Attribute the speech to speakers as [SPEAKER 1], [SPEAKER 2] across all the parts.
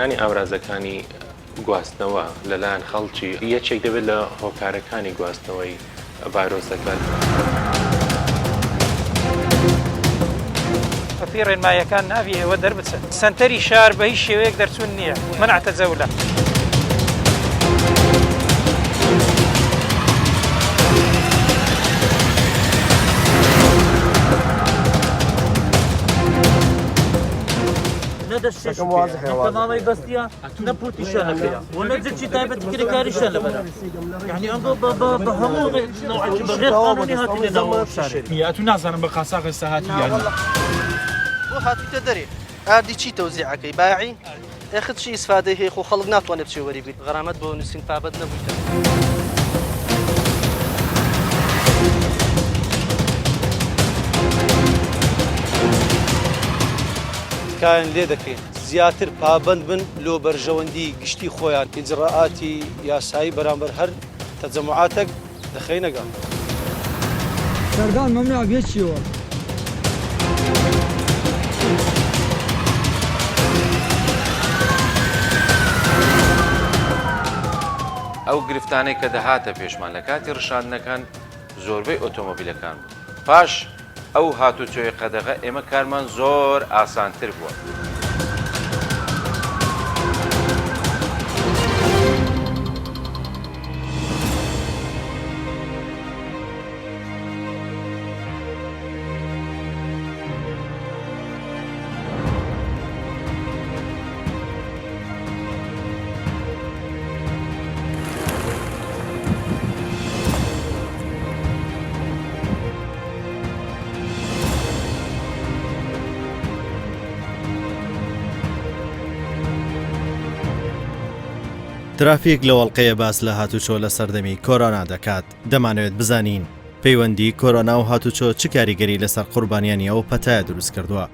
[SPEAKER 1] هێنانی ئامرازەکانی گواستنەوە لەلایەن خەڵکی یەکێک دەبێت لە هۆکارەکانی گواستنەوەی ڤایرۆسەکان.
[SPEAKER 2] وەفی ڕێنماییەکان ناوی ئێوە دەربچن. سەنتەری شار بە هیچ شێوەیەک دەرچوون نییە. منعتە جەولە.
[SPEAKER 3] نەدەشتێکم تەمامەی بەستیە نەپورتیشان نەکەیە و نەجێکی تایبەتی کرێکاریشان لەبەرە یعنی ئەمڕۆ بە هەموو نوعێکی بەغێر قانونی هاتوونە ناو شارێ
[SPEAKER 4] یا تو نازانم بە قاساق ئێستا هاتی یانی
[SPEAKER 5] بۆ هاتوویتە دەرێ ئاردی چی تەوزیعەکەی باعی ئێخت چی ئیسفادەی هەیە خۆ خەڵک ناتوانێت بچێ وەری بیت غەرامەت بۆ نووسین پابەت نەبوویتە.
[SPEAKER 6] کایان لێ دەکەین زیاتر پابند بن لۆ بەرژەوەندی گشتی خۆیان ئیجڕاعاتی یاسایی بەرامبەر هەر تەجەموعاتێک دەخەینەگەڵ.
[SPEAKER 7] سەردان مەمنوع بێچیەوە.
[SPEAKER 8] ئەو گرفتانەی کە دەهاتە پێشمان لە کاتی ڕشاندنەکان زۆربەی ئۆتۆمۆبیلەکان بوو. پاش ئەو هاتوچۆی قەدەغە ئێمە کارمان زۆر ئاسانتر بووە.
[SPEAKER 9] ترافیک لە وەڵقەیە باس لە هاتوچۆ لە سەردەمی کۆرۆنا دەکات. دەمانەوێت بزانین پەیوەندی کۆرۆنا و هاتوچۆ چ کاریگەری لەسەر قوربانیانی ئەو پەتایە دروست کردووە.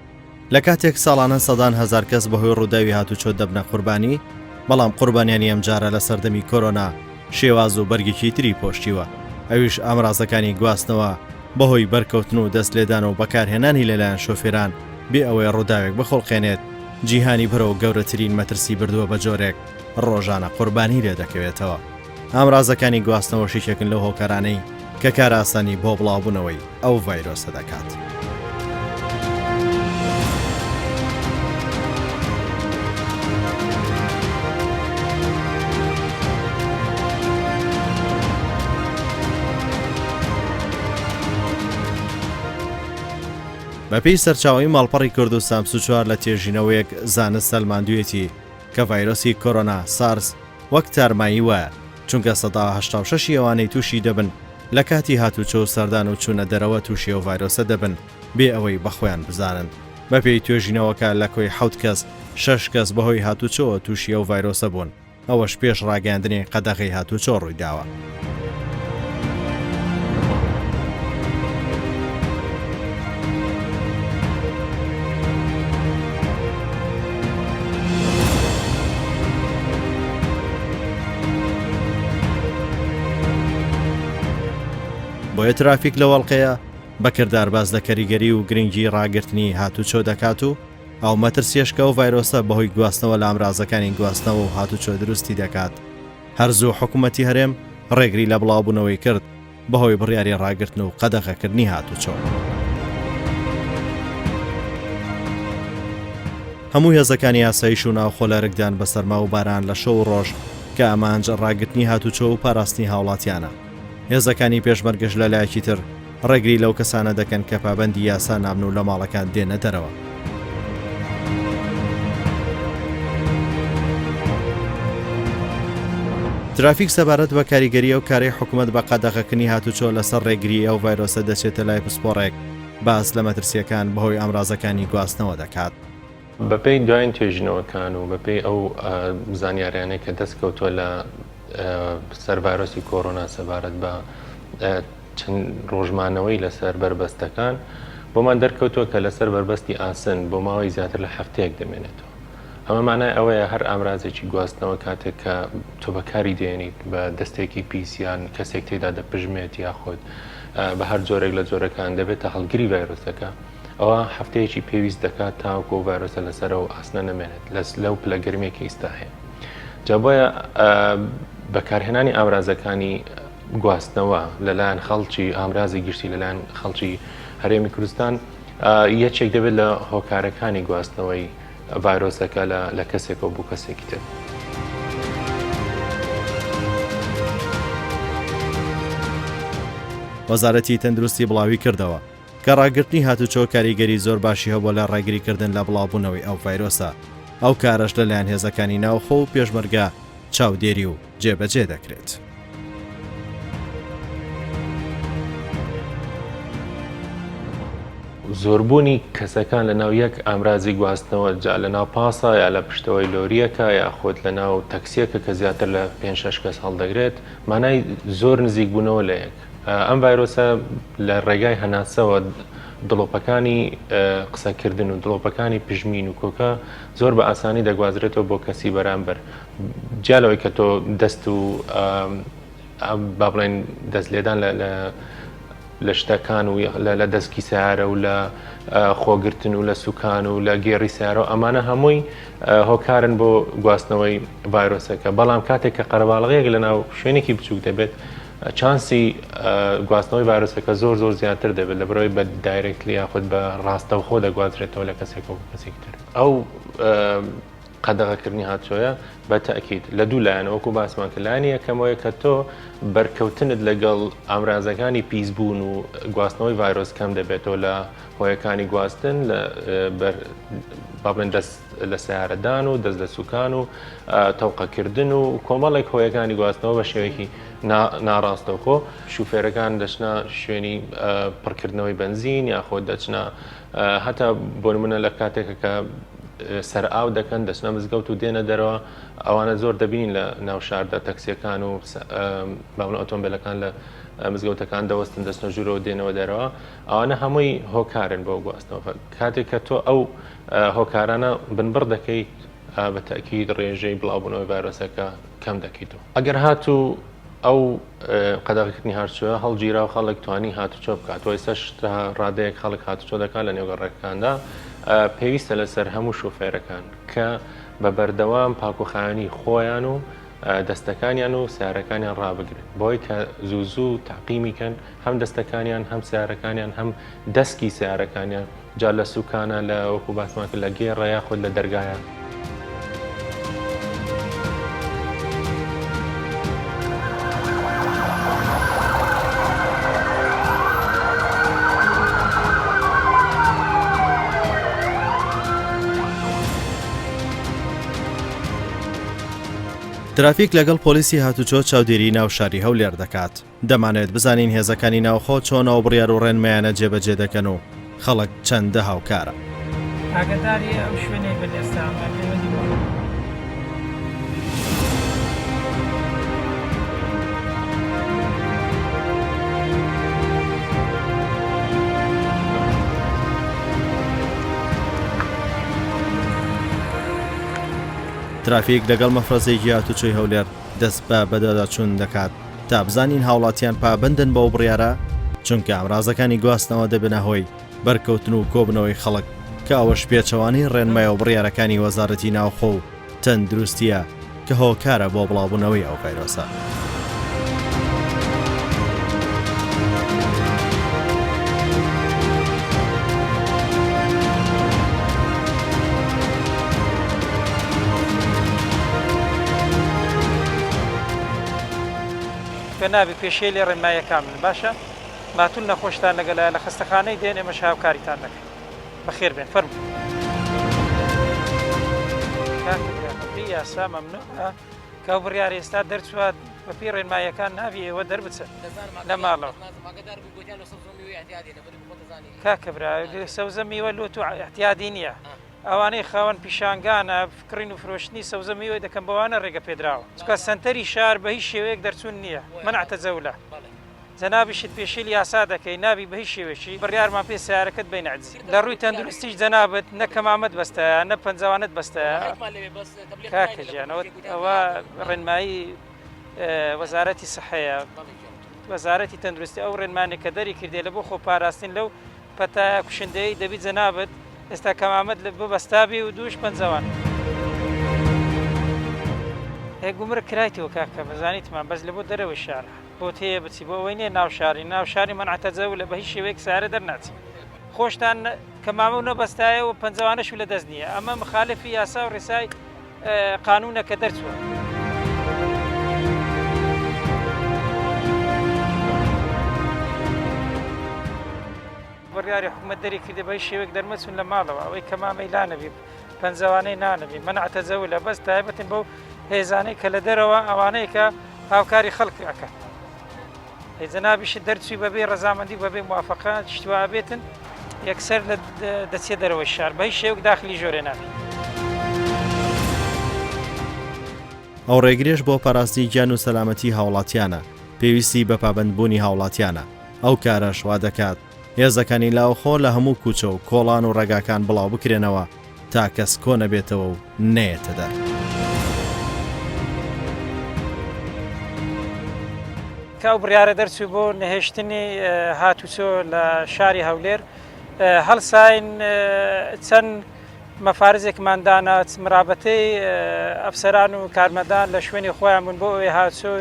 [SPEAKER 9] لە کاتێک ساڵانە سەدان هەزار کەس بەهۆی ڕووداوی هاتوچۆ دەبنە قوربانی، بەڵام قوربانیانی ئەم جارە لە سەردەمی کۆرۆنا شێواز و بەرگێکی تری پۆشتیوە. ئەویش ئامرازەکانی گواستنەوە بەهۆی بەرکەوتن و دەست لێدان و بەکارهێنانی لەلایەن شۆفێران بێ ئەوەی ڕووداوێک بخۆڵقێنێت جیهانی بەرە و گەورەترین مەترسی بردووە بە جۆرێک ڕۆژانە قوربانی لێ دەکەوێتەوە. ئامرازەکانی گواستنەوە شیشێکن لەو هۆکارانەی کە کاراسانی بۆ بڵاوبوونەوەی ئەو ڤایرۆسە دەکات. بەپێی سەرچاوی ماڵپەڕی کورد و سامسوچوار لە تێژینەوەیەک زانست سەلماندوویەتی کە ڤایرۆسی کۆرۆنا سارس وەک تارمایی وایە، چونکە 1986 ئەوانەی تووشی دەبن لە کاتی هاتوچۆ و سەردان و چوونە دەرەوە تووشی ئەو ڤایرۆسە دەبن بێ ئەوەی بەخۆیان بزانن. بەپێی توێژینەوەکە لە کۆی 7 کەس 6 کەس بەهۆی هاتوچۆوە تووشی ئەو ڤایرۆسە بوون. ئەوەش پێش ڕاگەاندنی قەدەغەی هاتوچۆ ڕوویداوە. بۆیە ترافیک لە وەڵقەیە بەکردارباز لە کەریگەری و گرنگی ڕاگررتنی هاتوچۆ دەکات و ئەو مەترسیێشکە و ڤایرۆسە بەهۆی گواستنەوە لە ئامرازەکانی گواستنەوە و هاتوچۆ دروستی دەکات. هەرزوو حکوومەتی هەرێم ڕێگری لە بڵاوبوونەوەی کرد بەهۆی بڕیاری ڕاگررتن و قەدەغەکردنی هاتوچۆ. هەموو هێزەکانی یاساییش و ناوخۆلەرگدان بە سەرما و باران لە شەو و ڕۆژ کە ئەمانجە ڕاگررتنی هاتوچۆ و پاراستنی هاوڵاتیانە. هێزەکانی پێشمەرگەش لە لایەکی تر ڕێگری لەو کەسانە دەکەن کە پابەندی یاسا نابن و لە ماڵەکان دێنە دەرەوە. ترافیک سەبارەت بە کاریگەری و کارەی حکوومەت بە قەدەغەکردنی هاتوچۆ لەسەر ڕێگری ئەو ڤایرۆسە دەچێتە لای پسپۆڕێک باس لە مەترسیەکان بەهۆی ئامرازەکانی گواستنەوە دەکات.
[SPEAKER 1] بەپێی دوایین توێژینەوەکان و بەپێی ئەو زانیاریانەی کە دەستکەوتووە لە سەر ڤایرۆسی کۆرۆنا سەبارەت بە چەند ڕۆژمانەوەی لەسەر بربەستەکان بۆمان دەرکەوتووە کە لەسەر بربەستی ئاسن بۆ ماوەی زیاتر لە هەفتەیەک دەمێنێتەوە. ئەمە مانای ئەوەیە هەر ئامرازێکی گواستنەوە کاتێک کە تۆ بەکاری دێنیت بە دەستێکی پیسیان کەسێک تێدا دەپژمێت یاخۆت بە هەر جۆرێک لە جۆرەکان دەبێتە هەڵگری ڤایرۆسەکە، ئەوە هەفتەیەکی پێویست دەکات تاوکۆ ڤایرۆسە لەسەرەوە ئاسنە نەمێنێت لەو پلە گەرمێکی ئێستا هەیە. جا بۆیە بەکارهێنانی ئامرازەکانی گواستنەوە لەلایەن خەڵکی ئامرازی گشتی لەلایەن خەڵکی هەرێمی کوردستان یەکێک دەبێت لە هۆکارەکانی گواستنەوەی ڤایرۆسەکە لە کەسێکەوە بوو کەسێکی تر.
[SPEAKER 9] وەزارەتی تەندروستی بڵاوی کردەوە کە ڕاگررتنی هاتوچۆ کاریگەری زۆر باشی هەبوو لە ڕاگیریکردن لە بڵاوبوونەوەی ئەو ڤایرۆسە. ئەو کارەش لەلایەن هێزەکانی ناوخۆ و پێشمەرگە چاودێری و جێبەجێ دەکرێت.
[SPEAKER 1] زۆربوونی کەسەکان لە ناو یەک ئامرازی گواستنەوە جا لە ناو پاسە یا لە پشتەوەی لۆریەکە یا خۆت لە ناو تەکسیەکە کە زیاتر لە 5-6 کەس هەڵدەگرێت مانای زۆر نزیک بوونەوە لە یەک. ئەم ڤایرۆسە لە ڕێگای هەناسەوە دڵۆپەکانی قسەکردن و دڵۆپەکانی پژمین و کۆکە زۆر بە ئاسانی دەگوازرێتەوە بۆ کەسی بەرامبەر. جیالەوەی کە تۆ دەست و با بڵێن دەست لێدان لە شتەکان و لە دەستکی سیارە و لە خۆگرتن و لە سوکان و لە گێڕی سیارە و ئەمانە هەمووی هۆکارن بۆ گواستنەوەی ڤایرۆسەکە. بەڵام کاتێک کە قەرەباڵغەیەک لە ناو شوێنێکی بچووک دەبێت چانسی گواستنەوەی ڤایرۆسەکە زۆر زیاتر دەبێت لە بەرەوەی بە دایرێکتلی یاخود بە ڕاستەوخۆ دەگوازرێتەوە لە کەسێکەوە کەسێکی تر. ئەو قەدەغەکردنی هاتوویە بە تەئکید لە دوو لایەنەوە وەکو باسمان کە لایەنی یەکەمەوەیە کە تۆ بەرکەوتنت لەگەڵ ئامرازەکانی پیسبوون و گواستنەوەی ڤایرۆس کەم دەبێتەوە لە هۆیەکانی گواستن بابن دەست لە سیارەدان و دەست لە سوکان و تەوقەکردن و کۆمەڵێک هۆیەکانی گواستنەوە بە شێوەیەکی ناڕاستەوخۆ شوفێرەکان دەچنە شوێنی پڕکردنەوەی بنزین یاخۆ دەچنە هەتا بۆ نمونە لە کاتێکە کە سەر ئاو دەکەن دەچنە مزگەوت و دێنە دەرەوە ئەوانە زۆر دەبینین لە ناو شاردا تەکسیەکان و باون ئۆتۆمبیلەکان لە مزگەوتەکان دەوەستن دەچنە ژوورەوە دێنەوە دەرەوە ئەوانە هەمووی هۆکارن بۆ گواستنەوە. کاتێک کە تۆ ئەو هۆکارانە بنبڕ دەکەیت بە تەئکید ڕێژەی بڵاوبوونەوەی ڤایرۆسەکە کەم دەکەیتەوە. ئەگەر هاتوو ئەو قەدەغەکردنی هاتوچۆ هەڵگیرا و خەڵک توانی هاتوچۆ بکات و ئێستاش ڕادەیەک خەڵک هاتوچۆ دەکات لە نێوگەڕێکەکاندا پێویستە لەسەر هەموو شوفێرەکان کە بە بەردەوام پاکوخایانی خۆیان و دەستەکانیان و سیارەکانیان ڕابگرن بۆی کە زوو تاقیمیکەن هەم دەستەکانیان هەم سیارەکانیان هەم دەستکی سیارەکانیان جا لە سوکانە لە وەکو باسمان کرد لە گێڕە یاخود لە دەرگایە.
[SPEAKER 9] ترافیک لەگەڵ پۆلیسی هاتوچۆ چاودێری ناو شاری هەولێر دەکات. دەمانێت بزانین هێزەکانی ناوخۆ چۆنەوە بڕیار و ڕێنمەیانە جێبەجێ دەکەن و خەڵک چەندە هاوکارە.
[SPEAKER 2] ئاگداری ئەو شوێنەی بەدەستا
[SPEAKER 9] ترافیک لەگەڵ مەفرەزێکی هاتوچۆی هەولێر دەست بە بەدەداچوون دەکات تا بزانین هاوڵاتیان پابندن بەو بڕیارە چونکە ئامرازەکانی گواستنەوە دەبنە هۆی بەرکەوتن و کۆبنەوەی خەڵک کە ئەوەش پێچەوانی ڕێنمایە و بڕیارەکانی وەزارەتی ناوخۆ و تەندروستیە کە هۆکارە بۆ بڵاوبوونەوەی ئەو ڤایرۆسە.
[SPEAKER 2] نابێ پێشەی لێ ڕێنماییەکان من باشە ماتون نەخۆشتان لەگەڵ لە خستەخانەی دێن ئێمەش هاوکاریتان دەکەین بەخێر بێن فەرموو. یاسا مەمنوعە کە ئەو بڕیار ئێستا دەرچوات بەپی ڕێنماییەکان ناوی ئێوە دەربچن لە ماڵەوە. کاکە برا سەوزە میوە لۆ تو احتیادی نییە ئەوانەی خاوەن پیشانگانە فکرین و فرۆشتنی سەوزە میوەی دەکەن بەوانە ڕێگە پێدراوە چکە سنتەری شار بە هیچ شێوەیەک دەرچوون نییە منعتە جەولە جەنابیشت پێشیل یاسا دەکەی نابی بە هیچ شێوەیەکی بڕیارمان پێ سیارەکەت بینعجزی لە ڕووی تەندروستیش جەنابەت نە کەمامەت بەستەیە نە پەنجەوانت بەستەیە کاکە گیانەوە ئەوە ڕێنمایی وەزارەتی سەحەیە وەزارەتی تەندروستی ئەو ڕێنمانێک کە دەری کردێ لە بۆ خۆپاراستن لەو پەتایە کوشندەی دەبی جەنابەت ئێستا کەمامەت لە ببەستابی و دووش پەنجەوان گومرە کرایتەوە کاکە بەزانیتمان بەس لە بۆ دەرەوە شار بۆ تەیە بچی بۆ ئەوەی نیە ناو شاری منعتەجەو لە بە هیچ شێوەیەک سارە دەرناچی خۆشتان کەمامە و نەبەستایە و پەنجەوانەش لە دەست نییە ئەمە مخالفی یاسا و ڕێسای قانونەکە دەرچووە بڕیاری حکوومەت دەری کردی بە هیچ شێوەیەک دەرمەچون لە ماڵەوە ئەوەی کەمامەی لا نەبی پەنجەوانەی نانەبی منعتەجەو لە بەس تایبەتن بەو هێزانەی کە لە دەرەوە ئەوانەیە کە هاوکاری خەڵک ئەکە جەنابیشت دەرچووی بەبێ ڕەزامەندی بەبێ موافقەت شتوا بێتن یەکسەر دەچێت دەرەوە شار بە هیچ شێوەیەک داخلی ژۆرێ نابێت
[SPEAKER 9] ئەو ڕێگرێش بۆ پاراستی گیان و سەلامەتی هاوڵاتیانە پێویستی بە پابەندبوونی هاوڵاتیانە ئەو کارەش وا دەکات هێزەکانی لاوخۆ لە هەموو کوچە و کۆڵان و ڕێگاکان بڵاو بکرێنەوە تا کەس کۆ نەبێتەوە و نێتە دەر
[SPEAKER 2] کاو بڕیارە دەرچوو بۆ نەهێشتنی هاتوچۆ لە شاری هەولێر هەڵساین چەند مەفارزێکماندانە مرابەتەی ئەفسەران و کارمەدان لە شوێنی خۆیان بوون بۆ ئەوەی هاتوچۆ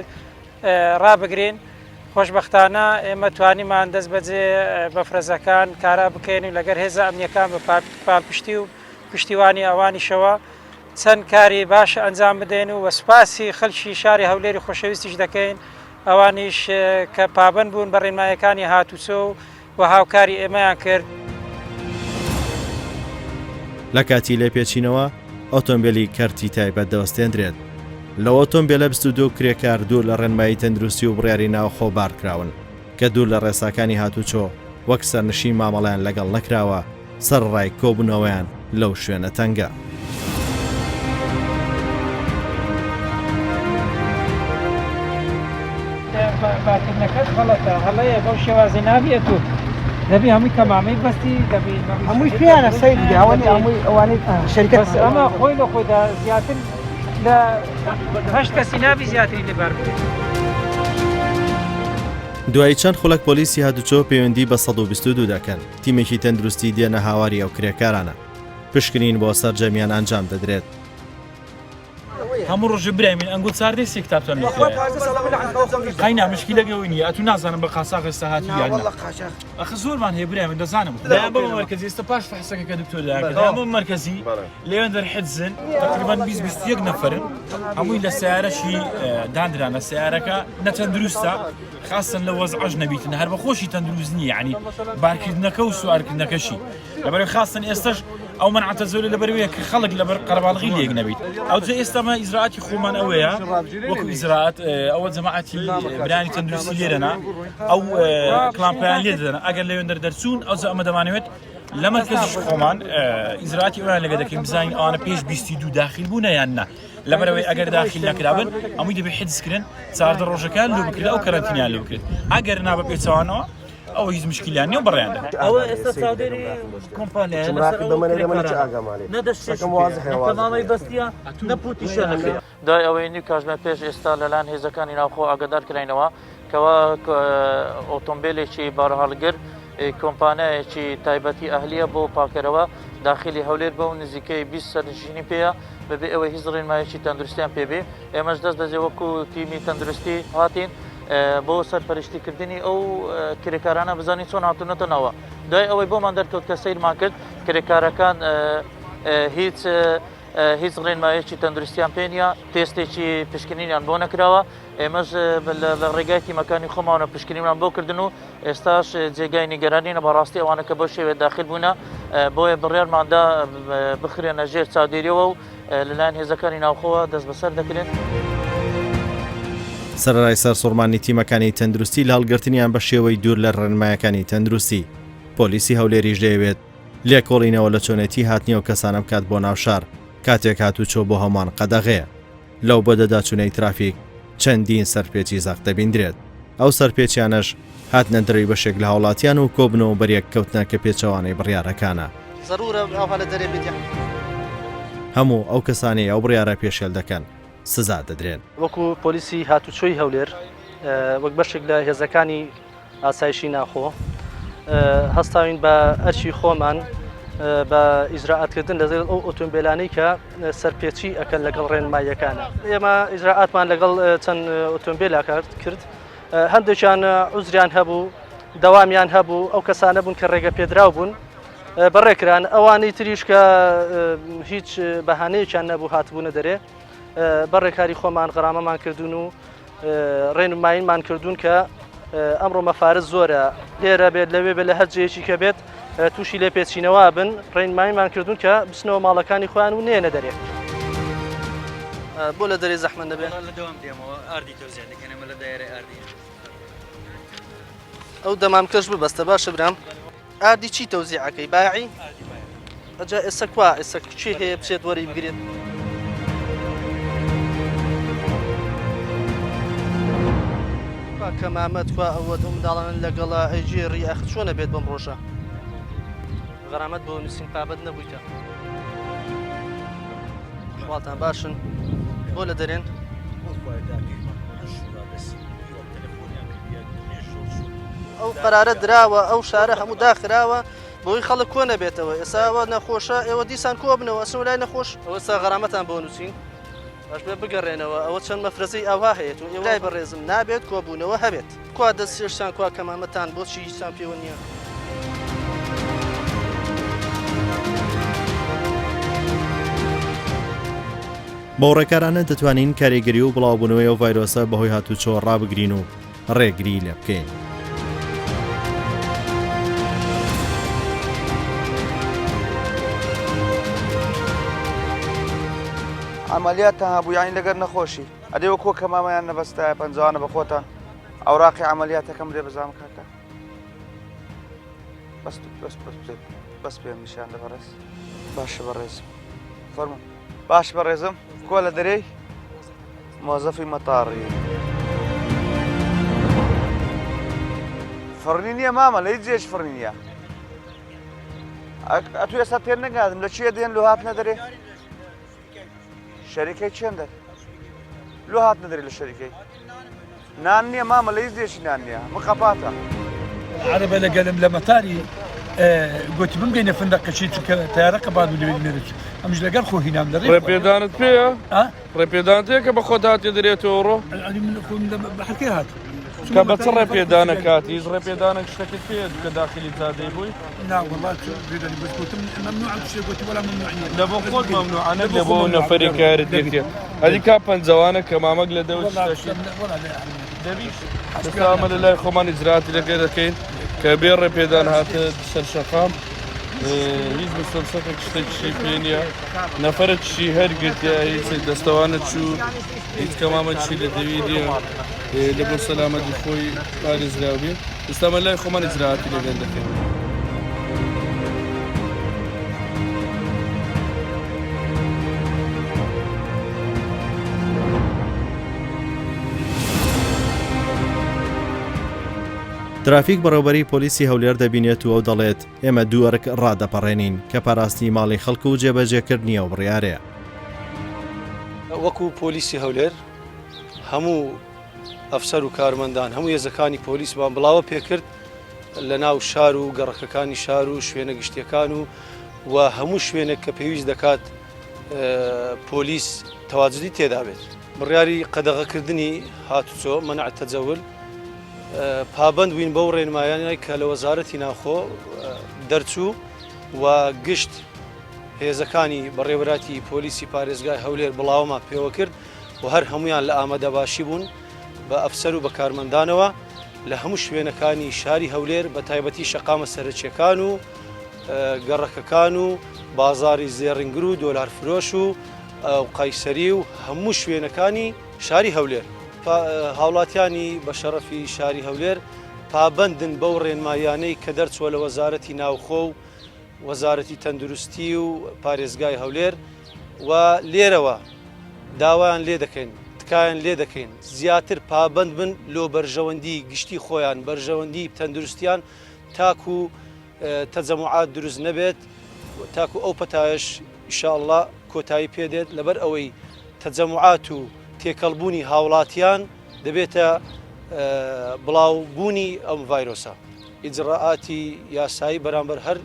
[SPEAKER 2] ڕابگرین خۆشبەختانە ئێمە توانیمان دەست بەجێ بە فرەزەکان کارا بکەین و لەگەر هێزە ئەمنیەکان بە پاڵپشتی و پشتیوانی ئەوانیشەوە چەند کاری باش ئەنجام بدەین و وەسپاسی خەڵکی شاری هەولێری خۆشەویستیش دەکەین ئەوانیش کە پابەند بوون بە ڕێنمایەکانی هاتوچۆ و هاوکاری ئێمەیان کرد
[SPEAKER 9] لە کاتی لێپێچینەوە ئۆتۆمبیلی کەرتی تایبەت دەوەستێنرێت لە ئۆتۆمبیلە 22 کرێکار دوور لە ڕێنمایی تەندروستی و بڕیاری ناوخۆ بارکراون کە دوور لە ڕێساکانی هاتوچۆ وەک سەرنشین مامەڵیان لەگەڵ نەکراوە سەرڕای کۆبوونەوەیان لەو شوێنە تەنگە
[SPEAKER 2] باکردنەکەت غەڵەتە هەڵەیە بەو شێوازی نابێت و دەبی هەمووی کەمامەی بەستی دەبی
[SPEAKER 5] هەمووی پێیانە سەید دیاوانی هەمووی ئەوانەی شەریکەت
[SPEAKER 2] ئەمە خۆی لە خۆیدا زیاتر لە 8 کەسی نابی زیاتری لەبار بێت
[SPEAKER 9] دوای چەند خولەک پۆلیسی هاتوچۆ پەیوەندی بە 122 دەکەن تیمێکی تەندروستی دێنە هاواری ئەو کرێکارانە پشکنین بۆ سەرجەمیان ئەنجام دەدرێت
[SPEAKER 4] هەموو ڕۆژە برامین ئەنگوت چاردەی سێ کتابتان قاینا مشکلەکەەوەی نیە ئەتو نازانم بە قاساق ئێستا هاتوویان ئەخ زۆرمان هەیە برامین دەزانم دایان بەمە مەرکەزی ئێستا پاش فەحسەکە دکتۆر بۆ مەرکەزی لێوێن دەرحجزن تقریبان 20 نەفرن هەمووی لە سیارەشی دانرانە سیارەکە نەتەندروستە خاصن لە وەزعەش نەبیتن هەر بە خۆشی تەندروست نییە یعنی بارکردنەکە و سوارکردنەکەشی لەبەر خاصن ئێستش ئەو منعتە زۆری لەبەرەوەیە کە خەڵک لەبەر قەرەباڵغی لێک نەبیت ئەو جا ئێستامە ئیزراعاتی خۆمان ئەوەیە وەکو ئیزراعات ئەوە جەماعەتی برانی تەندروستی لێرەنا ئەو کلامپیان لێ دەدەن ئەگەر لەوێندەر دەرچوون ئەو جا ئەمە دەمانەوێت لە مەرکەزیش خۆمان ئیزراعاتی ئەویان لەگە دەکەین بزانین ئەوانە پێش 22 داخل بوونە یان نا لەبەرەوەی ئەگەر داخل نەکرابن ئەمووی دەبێت حجزکردن 14 ڕۆژەکان لێ بکرێت ئەو کەرەنتینیان لێ بکرێت ئەگەر نابە پێچەوانەوە ئەوە هیچ مشکلیان نیە و بڕیاندە
[SPEAKER 3] ئەوە ئێستا چاودێری کۆمپانیایە نەدەشتەمامەی بەستیە نەپوتیشە نەکرێت
[SPEAKER 10] دای ئەوەی نی کاژمە پێش ئێستا لەلایەن هێزەکانی ناوخۆ ئاگادار کراینەوە کەوا ئۆتۆمبیلێکی بارهەڵگر کۆمپانیایەکی تایبەتی ئەهلیە بۆ پاکەرەوە داخلی هەولێر بە و نزیکەی 20 سەرنشینی پێەیە بەبێ ئەوەی هیچ ڕێنمایەکی تەندروستیان پێبێ ئێمەش دەست دەجێ وەکو تیمی تەندروستی هاتین بۆ سەرپەرشتیکردنی ئەو کرێکارانە بزانین چۆن هاتوونەتەنەوە دوای ئەوەی بۆمان دەرکەوت کە سەیرمان کرد کرێکارەکان هیچ ڕێنمایەکی تەندروستیان پێ نیە تێستێکی پشکنینیان بۆ نەکراوە ئێمەش لە ڕێگای تیمەکانی خۆمانە پشکنیمان بۆ کردن و ئێستاش جێگای نیگەرانینە بەڕاستی ئەوانە کە بۆ شێوێ داخل بوونە بۆیە بڕیارماندا بخرێنە ژێر چاودێریەوە و لەلایەن هێزەکانی ناوخۆوە دەست بەسەر دەکرێن
[SPEAKER 9] سەرڕای سەرسوڕمانی تیمەکانی تەندروستی لە هەڵگرتنیان بە شێوەی دوور لە ڕێنمایەکانی تەندروستی پۆلیسی هەولێریش دەیەوێت لێکۆڵینەوە لە چۆنێتی هاتنی و کەسانە بکات بۆ ناوشار کاتێک هاتوچۆ بۆ هەمان قەدەغەیە لەو بەدەداچوونەی ترافیک چەندین سەرپێکی زەق دەبیندرێت ئەو سەرپێچیانەش هاتنە دەڕی بەشێک لە هاوڵاتیان و کۆبنەوە بەریەک کەوتنە کە پێچەوانەی بڕیارەکانە هەموو ئەو کەسانی ئەو بڕیارە پێشێل دەکەن سزا دەدرێن
[SPEAKER 5] وەکو پۆلیسی هاتوچۆی هەولێر وەک بەشێک لە هێزەکانی ئاسایشی ناخۆ هەستاوین بە ئەرچی خۆمان بە ئیجراعاتکردن لەگەڵ ئەو ئۆتۆمبیلانەی کە سەرپێچی ئەکەن لەگەڵ ڕێنماییەکانە. ئێمە ئیجراعاتمان لەگەڵ چەند ئۆتۆمبیلا کرد، هەندێکیان عوزریان هەبوو، دەوامیان هەبوو، ئەو کەسانە بوون کە ڕێگە پێدراو بوون بەڕێکران، ئەوانەی تریش کە هیچ بەهانەیەکیان نەبوو هاتبوونە دەرێ بەڕێکاری خۆمان غەرامەمان کردوون و ڕێنماییمان کردوون کە ئەمڕۆ مەفارز زۆرە لێرە بێت لەوێ بێت لە هەر جێیەکی کە بێت تووشی لێ پێچینەوە بن، ڕێنماییمان کردوون کە بچنەوە ماڵەکانی خۆیان و نێنە دەرێ. بۆ لە دەرێ زەحمە نەبێت ئەو دەمام کەش ببەستە باشە برام. ئاردی چی تەوزیعەکەی بایعی؟ ئەجا ئێستا کوا ئێستا چی هەیە بچێت وەری بگرێت؟ کەمامەت کوا ئەوە ئەو منداڵانە لەگەڵا ئەیجێڕی ئەخ چۆنە بێت بەم ڕۆژە؟ غەرامەت بۆ نووسین پابەت نەبوویتە. خواڵتان باشن بۆ لە دەرێن. ئەو قەرارە دراوە، ئەو شارە هەموو داخراوە بۆی خەڵک کۆ نەبێتەوە. ئێساوە نەخۆشە ئێوە دیسان کۆ بنەوە ئەسن لای نەخۆش. ئەوە سا غەرامەتان بۆ نووسین باش بێ بگەڕێنەوە. ئەوە چەند مەفرەزەی ئاوا هەیەت و ئێوە بەڕێزم نابێت کۆبوونەوە هەبێت. کوا دەست سێشتان کوا کەمامەتان بۆچی هیچتان پێوە نییە؟
[SPEAKER 9] باوەڕێکارانە دەتوانین کاریگەری و بڵاوبوونەوەی ئەو ڤایرۆسە بەهۆی هاتوچۆ ڕابگرین و ڕێگری لێ بکەین.
[SPEAKER 11] عملیاتان هەبوو یانی لەگەر نەخۆشی ئەدەی وەکۆ کەمامەیان نەبەستایە پەنجەوانە بە خۆتان ئەوراقی عملیاتەکەم لێ بەزام کاتە بەس پێم نیشان لە بەڕێز باشە بەڕێزم فەرمە باش بەڕێزم کۆ لە دەرەی مۆزەفی مەتاڕی فڕنی نییە مامە لە هیچ جێش فڕنی نییە ئەتو ئێستا تێر نەگاتم لە چیە دێن لۆ هاتنە دەرێ شەریکەی چێندە لۆ هاتنە دەرێ لە شەریکەی نان نییە مامە لە هیچ دێشی نان نییە مقەپاتە
[SPEAKER 4] عربە لەگەلم لە مەتاری گوتی بمگەینە فندەقەشی چکە تیارەکە بعد لەوێت ئەمش لەگەڵ خۆ هینام دەڕێ
[SPEAKER 12] ڕێپێدانت پێیە؟ ڕێپێدان تەیە کە بە خۆت هاتێ دەرێتەوە ڕۆ؟
[SPEAKER 4] بەحەکەی هات
[SPEAKER 12] کە بە چ ڕێپێدانە کاتی هیچ ڕێپێدانە شتێکت پێ کە داخلی زادەی بووی؟ لە بۆ خۆت مەمنوعانە لە بۆ نەفەری کارت دێتێ ئەدی کا پەنجەوانە کە مامەک لە دەوت دەبیشتامە لە لای خۆمان ئیجراعاتی لەگە دەکەین کە بێ ڕێپێدان هاتە سەر شەقام هیچ بەسەرسەکێک شتێکشی پێ نییە نەفرە چی هەرگرتیا هیچ دەستەوانە چوو هیچ کەمامە چی لە دەوی نیە لە بۆ سەلامەتی خۆی پارێزراوبێ ئێستامە لای خۆمان ئیجراعاتی لەگەڵ دەکەین.
[SPEAKER 9] ترافیک بەڕێوەبەری پۆلیسی هەولێر دەبینێت و ئەو دەڵێت ئێمە دووەرک ڕادەپەڕێنین کە پاراستی ماڵی خەڵکو و جێبەجێکردنیە و بڕیارەیە.
[SPEAKER 6] وەکو پۆلیسی هەولێر هەموو ئەفسەر و کارمەندان هەموو هێزەکانی پۆلیسمان بڵاوە پێکرد لە ناو شار و گەڕەکەکانی شار و شوێنە گشتیەکان و هەموو شوێنێک کە پێویست دەکات پۆلیس تەواجدی تێدا بێت. بڕیاری قەدەغەکردنی هاتوچۆ مەنع تەجەول پابند بووین بەو ڕێنمایانەی کە لە وەزارەتی ناوخۆ دەرچوو و گشت هێزەکانی بەڕێوەراتی پۆلیسی پارێزگای هەولێر بڵاومان پێوە کرد و هەر هەمویان لە ئامادەباشی بوون بە ئەفسەر و بە کارمەندانەوە لە هەموو شوێنەکانی شاری هەولێر بە تایبەتی شەقامە سەرچیەکان و گەڕەکەکان و بازاری زێڕنگر و دۆلار فرۆش و قایسەری و هەموو شوێنەکانی شاری هەولێر هاوڵاتیانی بە شەرەفی شاری هەولێر پابندن بەو ڕێنمایانەی کە دەرچووە لە وەزارەتی ناوخۆ و وەزارەتی تەندروستی و پارێزگای هەولێر و لێرەوە داوایان لێ دەکەین تکایان لێ دەکەین زیاتر پابند بن لۆ بەرژەوەندی گشتی خۆیان بەرژەوەندی تەندروستیان تاکو تەجەموعات دروست نەبێت تاکو ئەو پەتایش ئینشاءالله کۆتایی پێدێت لەبەر ئەوەی تەجەموعات و تێکەڵبوونی هاوڵاتیان دەبێتە بڵاوبوونی ئەم ڤایرۆسە. ئیجراءاتی یاسایی بەرامبەر هەر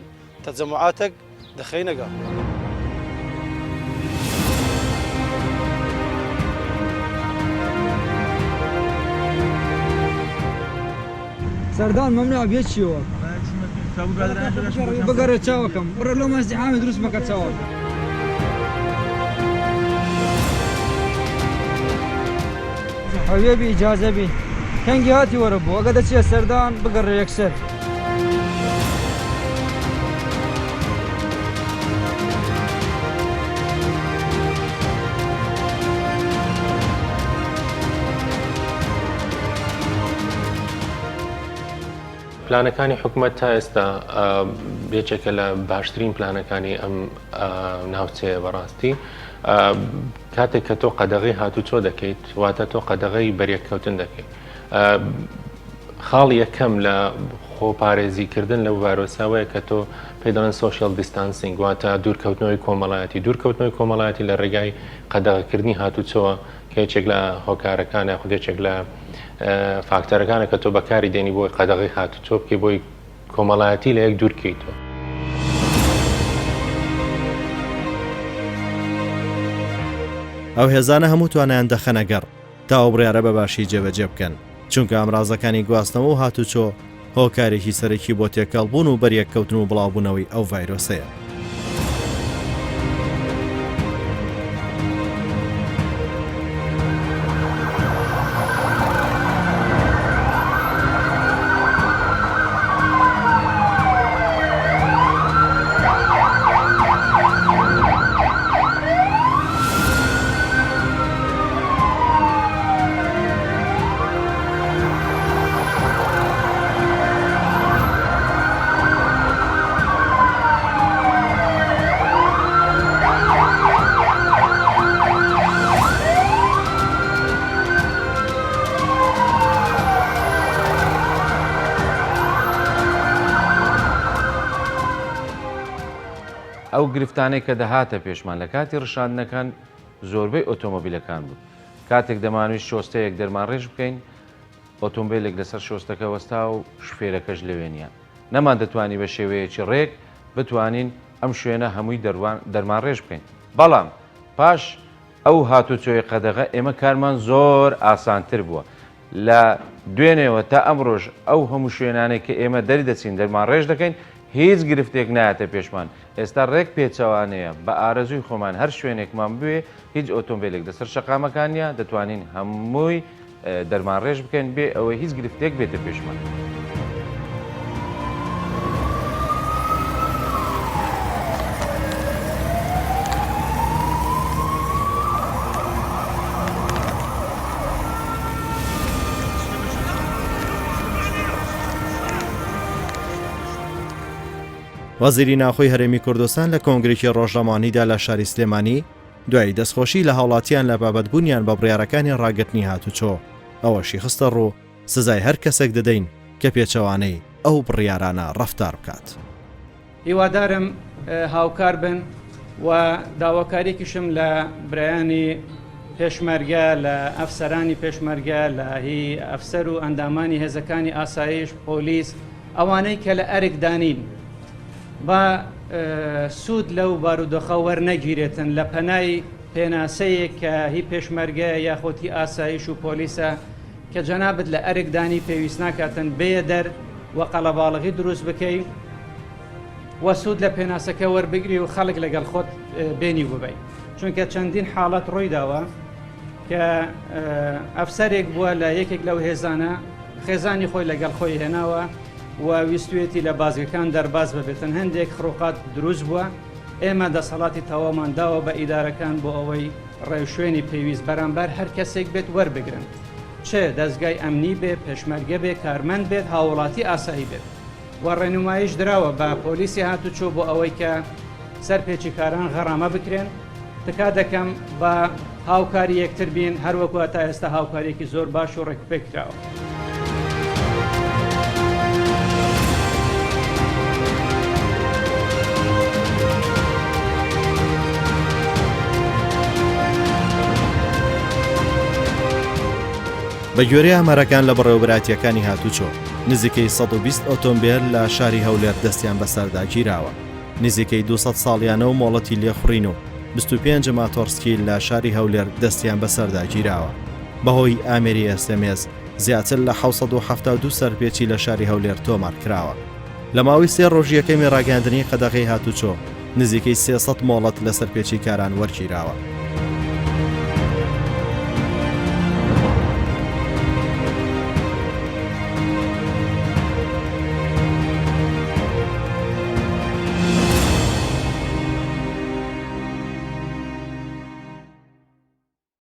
[SPEAKER 6] تەجەمعاتێک دەخەینەگە.
[SPEAKER 7] سەردان مەمنوع بێت چیەوە بگەڕێ چاوەکەم بڕە لەو مەزیحامی دروست مەکە چاوەکە. هەوێبی ئیجازەبی کەنگی هاتی وەرە بوو ئەگە دەچێ سەردان بگەڕێ یەکسەر.
[SPEAKER 1] پلانەکانی حکوومەت تا ئێستا یەکێکە لە باشترین پلانەکانی ئەم ناوچەیە بەڕاستی. کاتێک کە تۆ قەدەغی هاتوچۆ دەکەیت واتە تۆ قەدەغی بەریەککەوتن دەکەیت. خاڵ یەکەم لە خۆپارێزیکردن لەو ڤایرۆساوەیە کە تۆ پێی دەڵێن سۆشیال دیستانسینگ واتە دوورکەوتنەوەی کۆمەڵایەتی. دوورکەوتنەوەی کۆمەڵایەتی لە ڕێگای قەدەغەکردنی هاتوچۆوە کە یەکێک لە هۆکارەکانە خودێکێک لە فاکتەرەکانە کە تۆ بەکاری دێنی بۆی قەدەغی هاتوچۆ بکەی بۆی کۆمەڵایەتی لە یەک دوورکەیتەوە.
[SPEAKER 9] ئەو هێزانە هەموو توانیان دەخەنەگەڕ تا ئەو بڕیارە بە باشی جێبەجێ بکەن چونکە ئامرازەکانی گواستنەوە و هاتوچۆ هۆکارێکی سەرەکی بۆ تێکەڵبوون و بەریەککەوتن و بڵاوبوونەوەی ئەو ڤایرۆسەیە.
[SPEAKER 8] ئەو گرفتانەی کە دەهاتە پێشمان لە کاتی ڕشاندنەکان زۆربەی ئۆتۆمۆبیلەکان بوو. کاتێک دەمانویست شۆستەیەک دەرمان ڕێژ بکەین ئۆتۆمبیلێک لەسەر شۆستەکە وەستا و شفێرەکەش لەوێنیە. نەمان دەتوانی بە شێوەیەکی ڕێک بتوانین ئەم شوێنە هەمووی دەرمان ڕێژ بکەین. بەڵام پاش ئەو هاتوچۆی قەدەغە ئێمە کارمان زۆر ئاسانتر بووە. لە دوێنێەوە تا ئەمڕۆژ ئەو هەموو شوێنانێک کە ئێمە دەری دەچین دەرمان ڕێژ دەکەین هیچ گرفتێک نایەتە پێشمان. ئێستا ڕێک پێچەوانەیە بە ئارەزوی خۆمان هەر شوێنێکمان بوێ هیچ ئۆتۆمبیلێک دەسەر شەقامەکانیە دەتوانین هەمووی دەرمان ڕێژ بکەین بێ ئەوەی هیچ گرفتێک بێتە پێشمان.
[SPEAKER 9] وەزیری ناوخۆی هەرێمی کوردستان لە کۆنگرێکی ڕۆژەمانیدا لە شاری سلێمانی دوای دەستخۆشی لە هاوڵاتیان لە بابەتبوونیان بە بڕیارەکانی ڕاگرتنی هاتوچۆ ئەوەشی خستە ڕوو سزای هەر کەسێک دەدەین کە پێچەوانەی ئەو بڕیارانە ڕەفتار بکات.
[SPEAKER 13] هیوادارم هاوکار بن و داواکاریکیشم لە برایانی پێشمەرگە لە ئەفسەرانی پێشمەرگە لە هی ئەفسەر و ئەندامانی هێزەکانی ئاسایش پۆلیس ئەوانەی کە لە ئەرکدانین با سوود لەو بارودۆخە وەرنەگیرێتن لە پەنای پێناسەیەک کە هی پێشمەرگە یاخۆتی ئاسایش و پۆلیسە کە جەنابەت لە ئەرکدانی پێویست ناکاتن بێ دەر و قەڵەباڵغی دروست بکەی و سوود لە پێناسەکە وەربگری و خەڵک لەگەڵ خۆت بێنی ببەی. چونکە چەندین حاڵەت ڕوویداوە کە ئەفسەرێک بووە لە یەکێک لەو هێزانە خێزانی خۆی لەگەڵ خۆی هێناوە و ویستوێتی لە بازگەکان دەرباز ببێتن. هەندێک خڕوقات دروست بووە ئێمە دەسەڵاتی تەوامان داوە بە ئیدارەکان بۆ ئەوەی ڕێوشوێنی پێویست بەرامبەر هەر کەسێک بێت وەربگرن چێ دەستگای ئەمنی بێ پێشمەرگە بێ کارمەند بێت هاوڵاتی ئاسایی بێت و ڕێنمایش دراوە بە پۆلیسی هاتوچۆ بۆ ئەوەی کە سەرپێکی کاران غەڕامە بکرێن. تکا دەکەم بە هاوکاری یەکتر بین هەروەکو تا ئێستا هاوکاریەکی زۆر باش و ڕێکپێکراوە.
[SPEAKER 9] بە گوێرەی ئامارەکان لە بەڕێوەبراتیەکانی هاتوچۆ نزیکەی 120 ئۆتۆمبیل لە شاری هەولێر دەستیان بەسەردا گیراوە. نزیکەی 200 ساڵیانە و مۆڵەتی لێخوڕین و 25 ماتۆرسکی لە شاری هەولێر دەستیان بەسەردا گیراوە. بەهۆی ئامێری ئەسێمێز زیاتر لە 772 سەرپێچی لە شاری هەولێر تۆمار کراوە. لە ماوەی 3 ڕۆژ یەکەمی ڕاگەاندنی قەدەغەی هاتوچۆ نزیکەی 300 مۆڵەت لە سەرپێچی کاران وەرگیراوە.